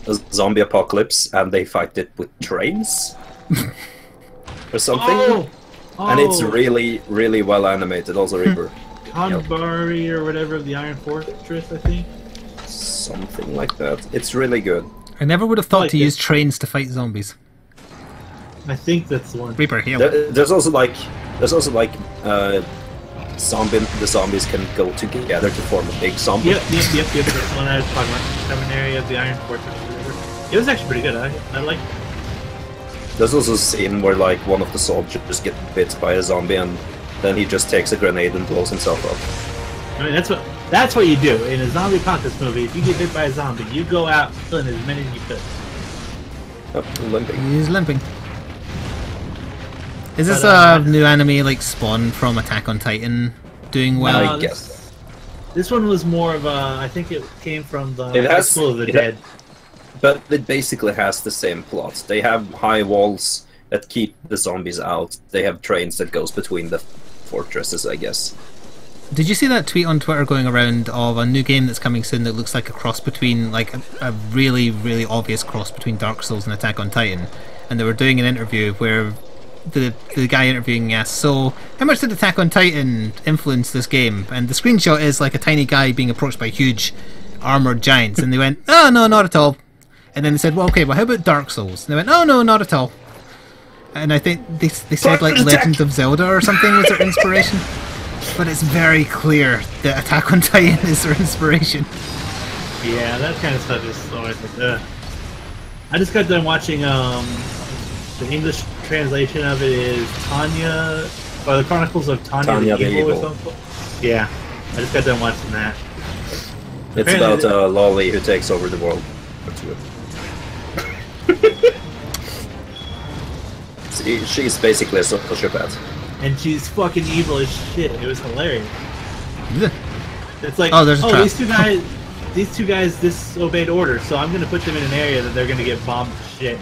a zombie apocalypse, and they fight it with trains or something. And it's really, really well animated. Also, Reaper. Kanbari or whatever of the Iron Fortress, I think. Something like that. It's really good. I never would have thought to use trains to fight zombies. I think that's the one. Reaper, heal. There's also like the zombies can go together to form a big zombie. Yep. That's the one I was talking about. Seminary of the Iron Fortress or whatever. It was actually pretty good. I liked it. There's also a scene where like one of the soldiers just get bit by a zombie and then he just takes a grenade and blows himself up. I mean, that's what you do in a zombie apocalypse movie. If you get bit by a zombie, you go out killing as many as you could. Oh, limping. He's limping. Is this a new anime like Spawn from Attack on Titan doing well? I guess. This one was more of a. I think it came from the School of the Dead. But it basically has the same plot. They have high walls that keep the zombies out. They have trains that goes between the fortresses, I guess. Did you see that tweet on Twitter going around of a new game that's coming soon that looks like a cross between, like a really, really obvious cross between Dark Souls and Attack on Titan? And they were doing an interview where the guy interviewing asked, so how much did Attack on Titan influence this game? And the screenshot is like a tiny guy being approached by huge armoured giants. And they went, oh no, not at all. And then they said, well, okay, well how about Dark Souls? And they went, oh no, not at all. And I think they said like Legend of Zelda or something was their inspiration. But it's very clear that Attack on Titan is their inspiration. Yeah, that kind of stuff is always like, ugh. I just got done watching, the English translation of it is Tanya, or the Chronicles of Tanya the Evil or something. Yeah, I just got done watching that. It's about a lolly who takes over the world. She's basically a sociopath. And she's fucking evil as shit. It was hilarious. It's like, oh, there's a trap. these two guys disobeyed orders, so I'm gonna put them in an area that they're gonna get bombed to shit.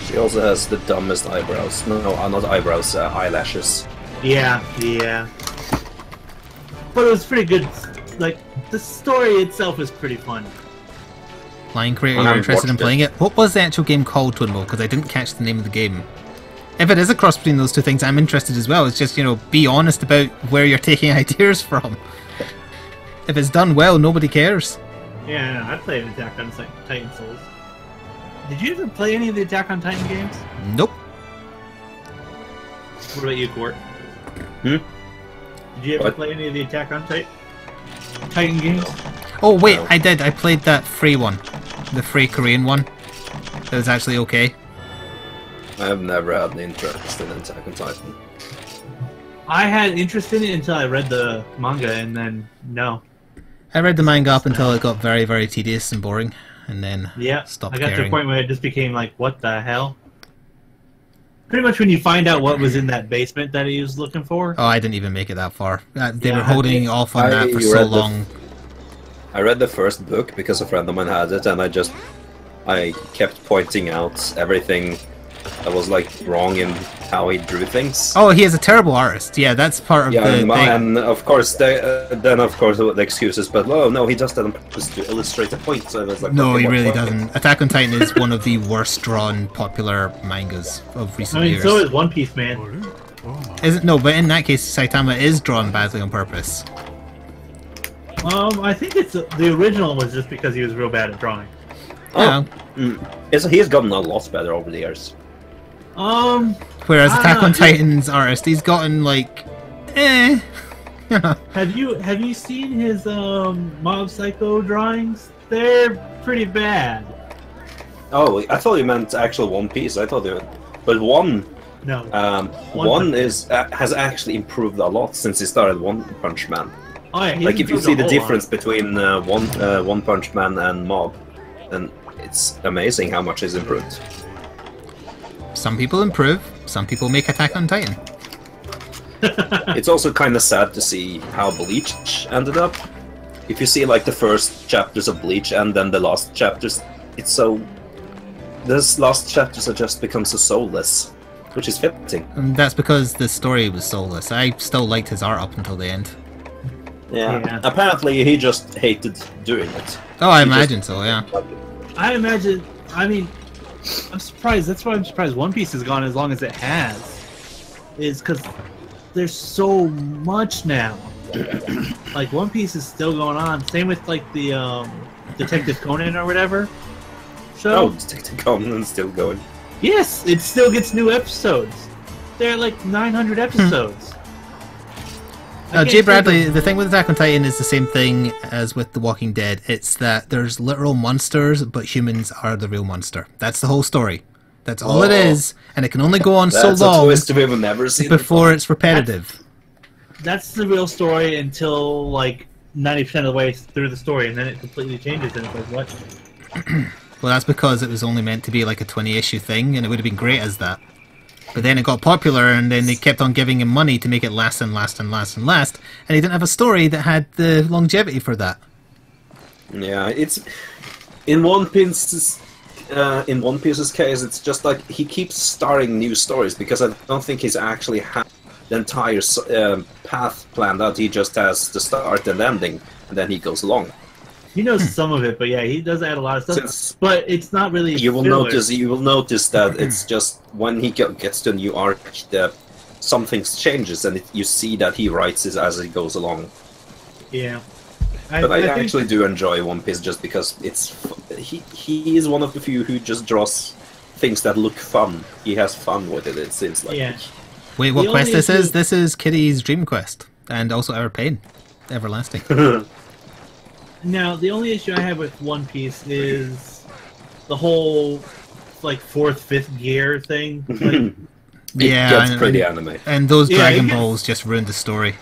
She also has the dumbest eyebrows. No, not eyebrows, eyelashes. Yeah. But it was pretty good. Like, the story itself is pretty fun. Line creator, you're interested in playing it? What was the actual game called, Twinbo? Because I didn't catch the name of the game. If it is a cross between those two things, I'm interested as well. It's just, you know, be honest about where you're taking ideas from. If it's done well, nobody cares. Yeah, I played Attack on Titan Souls. Did you ever play any of the Attack on Titan games? Nope. What about you, Court? Did you ever play any of the Attack on Titan games? Oh, wait, I did. I played that free one. The free Korean one. That was actually okay. I've never had an interest in Attack on Titan. I had interest in it until I read the manga, and then no. I read the manga up until it got very, very tedious and boring, and then stopped caring. I got to a point where it just became like, what the hell? Pretty much when you find out what was in that basement that he was looking for. Oh, I didn't even make it that far. They were holding off on that for so long. I read the first book because a friend of mine had it, and I kept pointing out everything that was like wrong in how he drew things. Oh, he is a terrible artist. Yeah, that's part of the thing. And of course, the excuses. But oh no, he just did on purpose to illustrate a point. So I was like, no, he really doesn't. Attack on Titan is one of the worst drawn popular mangas of recent years. So is One Piece, man. Is it? No, but in that case, Saitama is drawn badly on purpose. I think it's the original was just because he was real bad at drawing. Oh, he's gotten a lot better over the years. Whereas Attack on Titan's artist, he's gotten like, Have you seen his Mob Psycho drawings? They're pretty bad. Oh, I thought you meant actual One Piece. I thought but one. No. One has actually improved a lot since he started One Punch Man. Oh, yeah, like if you see the difference between One Punch Man and Mob, then it's amazing how much he's improved. Some people improve, some people make Attack on Titan. It's also kind of sad to see how Bleach ended up. If you see like the first chapters of Bleach and then the last chapters, those last chapters have just become so soulless, which is fitting. And that's because the story was soulless. I still liked his art up until the end. Yeah. Apparently he just hated doing it. Oh, I imagine so, yeah. I mean, I'm surprised. That's why I'm surprised One Piece has gone as long as it has. Is because there's so much now. Like, One Piece is still going on. Same with, like, the Detective Conan or whatever. So, Detective Conan's still going. Yes, it still gets new episodes. There are, like, 900 episodes. Jay Bradley, the thing with Attack on Titan is the same thing as with The Walking Dead. It's that there's literal monsters, but humans are the real monster. That's the whole story. That's all it is, and it can only go on so long we've never seen before it's repetitive. That's the real story until like 90% of the way through the story, and then it completely changes, and it's like, what? Well, that's because it was only meant to be like a 20-issue thing, and it would have been great as that. But then it got popular, and then they kept on giving him money to make it last and last and last and last, and he didn't have a story that had the longevity for that. Yeah, it's in One Piece's case, it's just like he keeps starting new stories because I don't think he's actually had the entire path planned out. He just has the start and ending, and then he goes along. He knows some of it, but yeah, he does add a lot of stuff. But it's not really. You will notice that it's just when he gets to a new arc, something changes, and you see that he writes it as he goes along. Yeah. But I actually do enjoy One Piece just because he is one of the few who just draws things that look fun. He has fun with it. It seems like. Yeah. Wait, what quest this is? This is Kitty's dream quest, and also Our Pain, Everlasting. Now, the only issue I have with One Piece is the whole, like, 4th, 5th gear thing. Like, yeah, it gets pretty anime. And those Dragon Balls just ruined the story.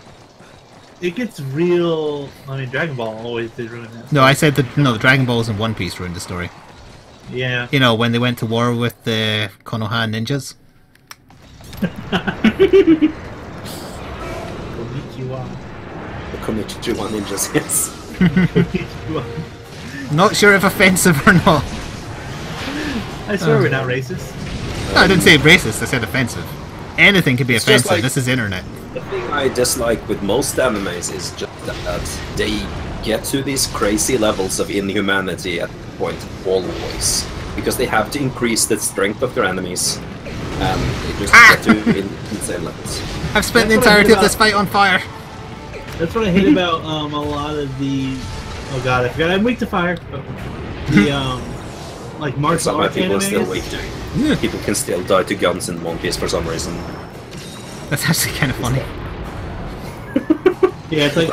It gets real. I mean, Dragon Ball always did ruin that. No, I said that. No, the Dragon Balls in One Piece ruined the story. Yeah. You know, when they went to war with the Konoha ninjas. Konnichiwa. The Konnichiwa ninjas, yes. Not sure if offensive or not. I swear we're not racist. No, I didn't say racist, I said offensive. Anything can be offensive, like, this is internet. The thing I dislike with most animes is just that they get to these crazy levels of inhumanity at the point always. Because they have to increase the strength of their enemies. And they just get to insane levels. I've spent the entirety of this fight on fire. That's what I hate about a lot of the. Oh god, I forgot I'm weak to fire. The like martial arts animes. Still weak to. Yeah. People can still die to guns in One Piece for some reason. That's actually kind of funny. Yeah, it's like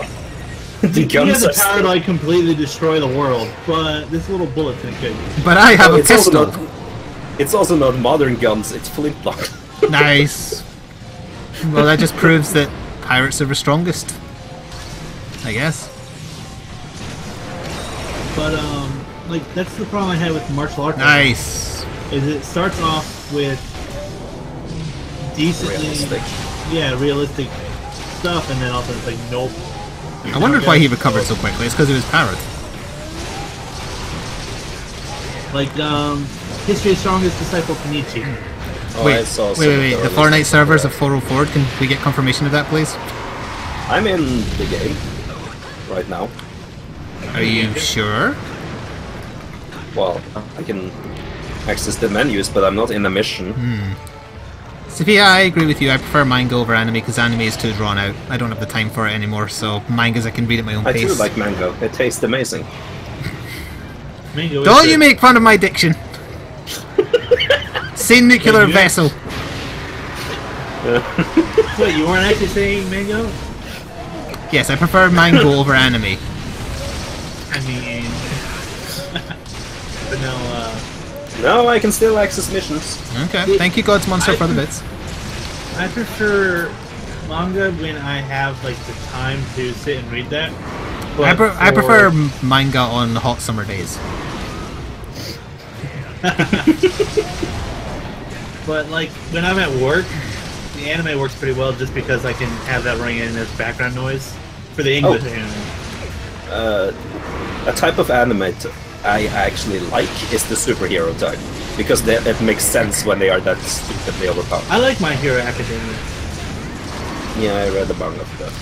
the guns have the power to like completely destroy the world, but this little bullet's gonna kill you. But I have a pistol. It's also not modern guns; it's flintlock. Nice. Well, that just proves that pirates are the strongest. I guess. But like that's the problem I had with martial arts. Nice. Is it starts off with decently, realistic stuff, and then also it's like nope. I wondered why he recovered so quickly. It's because he was parrot. Like History's Strongest Disciple Kenichi. Oh, wait. The Fortnite servers of 404. Can we get confirmation of that, please? I'm in the game right now. Are you sure? Well, I can access the menus, but I'm not in a mission. So yeah, I agree with you. I prefer manga over anime because anime is too drawn out. I don't have the time for it anymore, so mangas I can read at my own pace. I do like manga. It tastes amazing. Don't you make fun of my diction! Say nuclear vessel. Wait, you weren't actually saying mango? Yes, I prefer manga over anime. I mean, but no. No, I can still access missions. Okay, thank you, God's Monster, for the bits. I prefer manga when I have like the time to sit and read that. I prefer manga on hot summer days. But like when I'm at work, the anime works pretty well just because I can have that running in as background noise for the English anime. A type of anime I actually like is the superhero type because it makes sense when they are that stupidly overpowered. I like My Hero Academia. Yeah, I read the manga for that.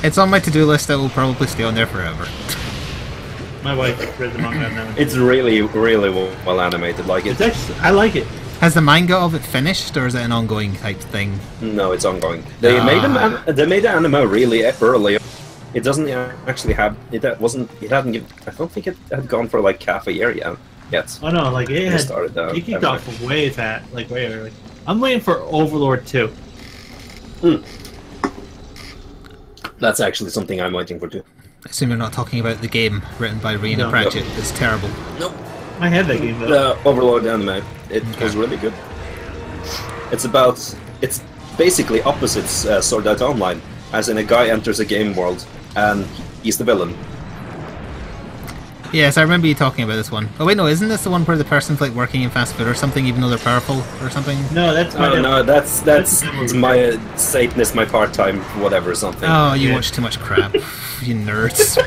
It's on my to-do list that will probably stay on there forever. My wife read the manga now. It's really, really well animated. Like it. I like it. Has the manga of it finished, or is it an ongoing type thing? No, it's ongoing. They made the anime really early. It doesn't actually have it. It hadn't. I don't think it had gone for like half a year yet. Oh no, like it had started. It kicked off way early. I'm waiting for Overlord 2. That's actually something I'm waiting for too. I assume you're not talking about the game written by Rena Pratchett. No. It's terrible. Nope. I had that game though. The Overlord anime. It was really good. It's basically opposites Sword Art Online, as in a guy enters a game world and he's the villain. Yes, I remember you talking about this one. Oh wait, no, isn't this the one where the person's like working in fast food or something, even though they're powerful or something? No, that's my Satanist, my part-time whatever or something. Oh, you watch too much crap, you nerds.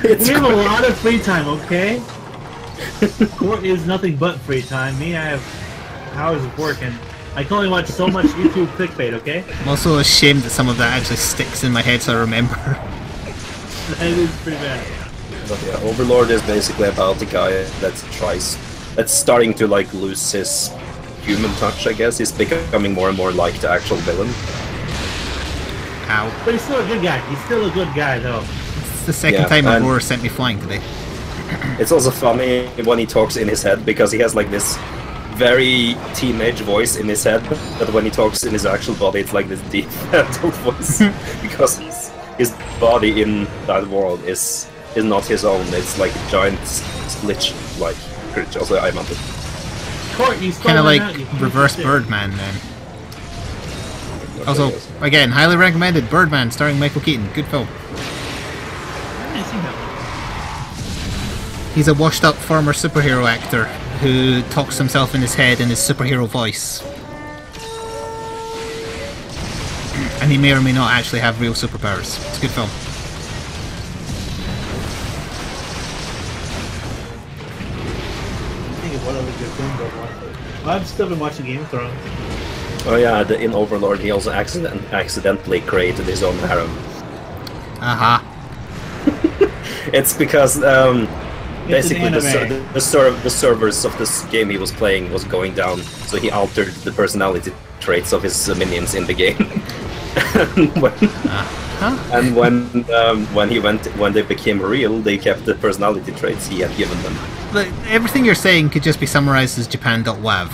We have a lot of free time, okay? Court is nothing but free time. Me, I have hours of work, and I can only watch so much YouTube clickbait, okay? I'm also ashamed that some of that actually sticks in my head, so I remember. That is pretty bad. But yeah, Overlord is basically about the guy that's starting to like lose his human touch, I guess. He's becoming more and more like the actual villain. Ow. But he's still a good guy. He's still a good guy, though. It's the second time Aurora sent me flying today. It's also funny when he talks in his head, because he has like this very teenage voice in his head, but when he talks in his actual body, it's like this deep adult voice. Because his body in that world is not his own. It's like a giant glitch-like creature. Also, I meant it. Kind of like reverse Birdman, then. Also, again, highly recommended. Birdman, starring Michael Keaton. Good film. He's a washed-up former superhero actor who talks himself in his head in his superhero voice. And he may or may not actually have real superpowers. It's a good film. What other good films I've watched? I've still been watching Game of Thrones. Oh yeah, in Overlord he also accidentally created his own harem. Aha. It's because basically the servers of this game he was playing was going down, so he altered the personality traits of his minions in the game. And when they became real, they kept the personality traits he had given them. Look, everything you're saying could just be summarized as Japan.wav.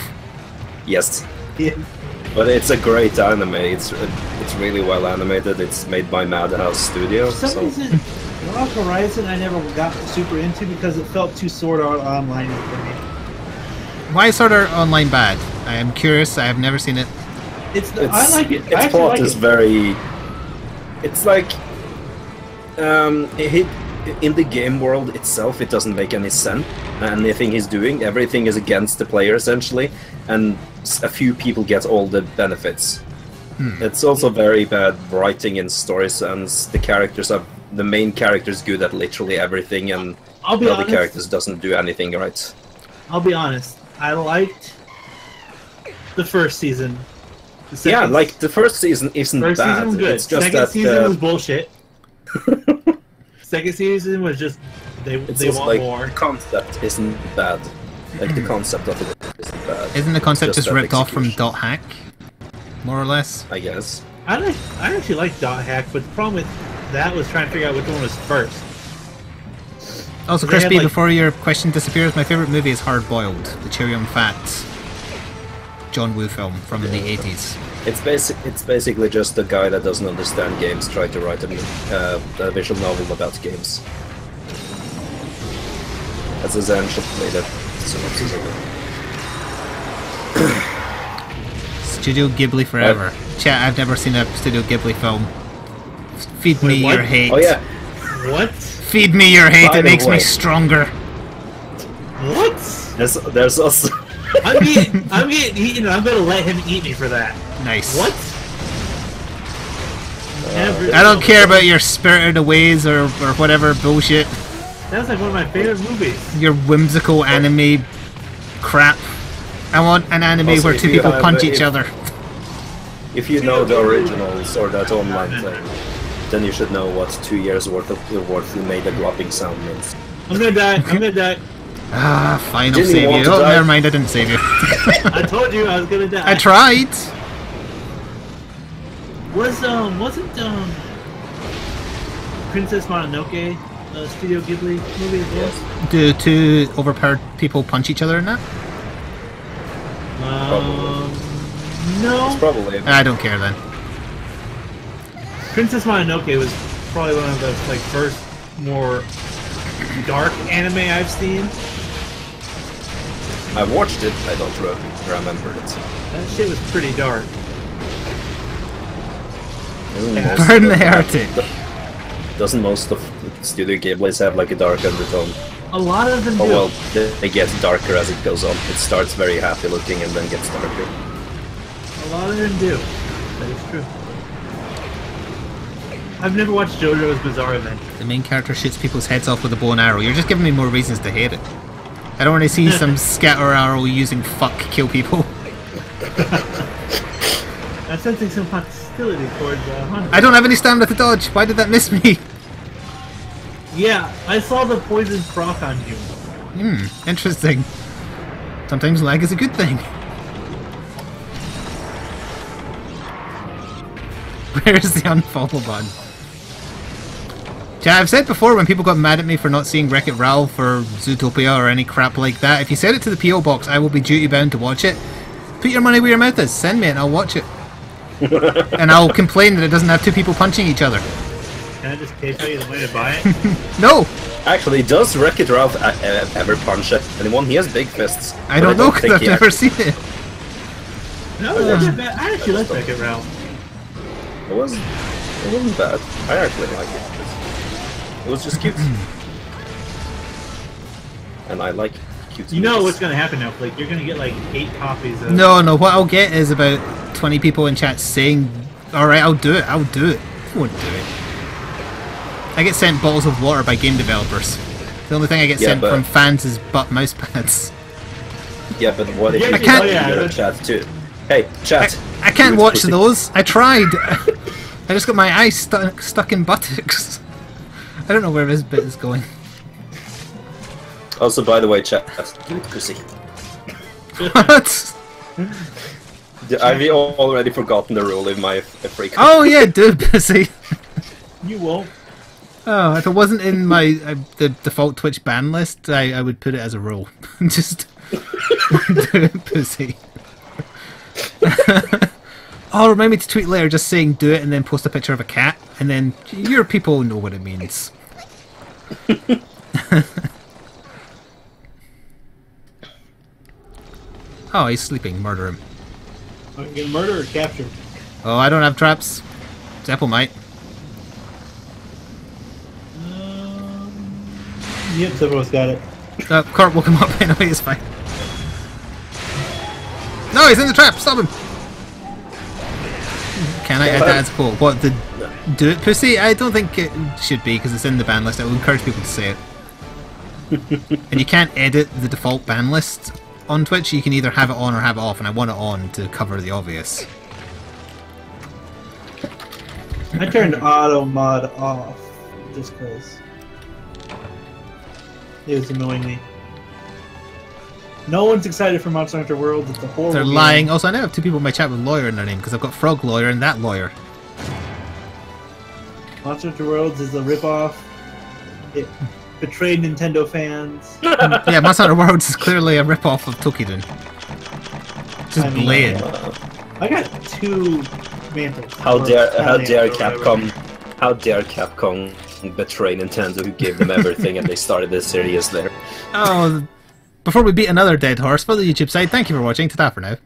Yes. Yeah. But it's a great anime. It's really well animated. It's made by Madhouse Studios. For some reason, Rock Horizon I never got super into because it felt too Sword Art Online for me. Why is Sword Art Online bad? I am curious. I have never seen it. I like it. Its plot is very. It's like in the game world itself, it doesn't make any sense. Anything he's doing, everything is against the player essentially, and a few people get all the benefits. It's also very bad writing in stories, and the main character's good at literally everything, and the other characters doesn't do anything right. I'll be honest. I liked the first season. Yeah, like the first season isn't bad. Season was good. It's just second season was bullshit. Second season was just they want like, more. The concept isn't bad. Like the concept of it isn't bad. Isn't the concept just ripped off from Dot Hack, more or less? I guess. I actually like Dot Hack, but the problem with that was trying to figure out which one was first. Also, Crispy, before your question disappears, my favorite movie is Hard Boiled, the Cherry on Fat John Woo film from the 80s. It's basically just a guy that doesn't understand games try to write a visual novel about games. That's essentially the synopsis of it. Studio Ghibli forever. Chat, I've never seen a Studio Ghibli film. Feed me your hate. Oh yeah. What? Feed me your hate, it makes me stronger. What? There's also... I'm getting eaten, and I'm gonna let him eat me for that. Nice. What? I don't care about your Spirited Aways or whatever bullshit. That's like one of my favorite movies. Your whimsical anime crap. I want an anime also, where two people punch each other. If you know the original Sword Art Online thing, then you should know what 2 years worth of your work you made a glopping sound means. I'm gonna die. I'm gonna die. Ah, fine, I'll save you. Oh, never mind, I didn't save you. I told you I was gonna die. I tried. Wasn't Princess Mononoke a Studio Ghibli movie as well? Do two overpowered people punch each other in that? No. It's probably. I don't care then. Princess Mononoke was probably one of the like first more dark anime I've seen. I watched it. I don't remember it. That shit was pretty dark. Burn the heretic. Doesn't most of Studio Ghibli's have like a dark undertone? A lot of them do. Oh well, they get darker as it goes on. It starts very happy looking and then gets darker. A lot of them do. That is true. I've never watched JoJo's Bizarre Adventure. The main character shoots people's heads off with a bow and arrow. You're just giving me more reasons to hate it. I don't want to see some scatter arrow using fuck kill people. I'm sensing some hostility towards Hunter. I don't have any stamina to dodge. Why did that miss me? Yeah, I saw the poison proc on you. Interesting. Sometimes lag is a good thing. Where's the unfollow button? Yeah, I've said before when people got mad at me for not seeing Wreck-It Ralph or Zootopia or any crap like that, if you send it to the PO box, I will be duty bound to watch it. Put your money where your mouth is. Send me it and I'll watch it. And I'll complain that it doesn't have two people punching each other. Can I just tell you the way to buy it? No! Actually, does Wreck-It Ralph ever punch anyone? He has big fists. I don't know because I've never seen it. No, it wasn't bad. I actually like Wreck-It Ralph. It wasn't bad. I actually like it. It was just cute. And I like cute. You know what's going to happen now, Flik? You're going to get like 8 copies of... No, what I'll get is about 20 people in chat saying, alright, I'll do it. I won't do it. I get sent bottles of water by game developers. The only thing I get sent from fans is butt mouse pads. Yeah, but what if you get a chat too? Hey, chat. I can't watch those. I tried. I just got my eyes stuck in buttocks. I don't know where this bit is going. Also, by the way, chat, do it pussy. What? Have you already forgotten the rule in my freak? Oh yeah, do it pussy. You won't. Oh, if it wasn't in my the default Twitch ban list, I would put it as a rule. Just do it pussy. Oh, remind me to tweet later just saying do it and then post a picture of a cat and then your people know what it means. Oh, he's sleeping. Murder him. Get murder or capture? Oh, I don't have traps. Zeppel might. Yep, Zeppel's got it. Kurt woke him up anyway, it's fine. No, he's in the trap! Stop him! Can I add that as a quote? What, the do it pussy? I don't think it should be because it's in the ban list. I will encourage people to say it. And you can't edit the default ban list on Twitch. You can either have it on or have it off, and I want it on to cover the obvious. I turned auto mod off just because it was annoying me. No one's excited for Monster Hunter World. It's a horrible They're game. lying. Also, I now have 2 people in my chat with lawyer in their name because I've got Frog Lawyer and that lawyer. Monster Hunter Worlds is a ripoff. It betrayed Nintendo fans. Yeah, Monster Hunter Worlds is clearly a ripoff of Tokiden. Just blatant. I got 2 mantles. How dare Capcom? How dare Capcom betray Nintendo, who gave them everything, and they started this series there. Oh, before we beat another dead horse, for the YouTube side, thank you for watching. Ta-ta for now.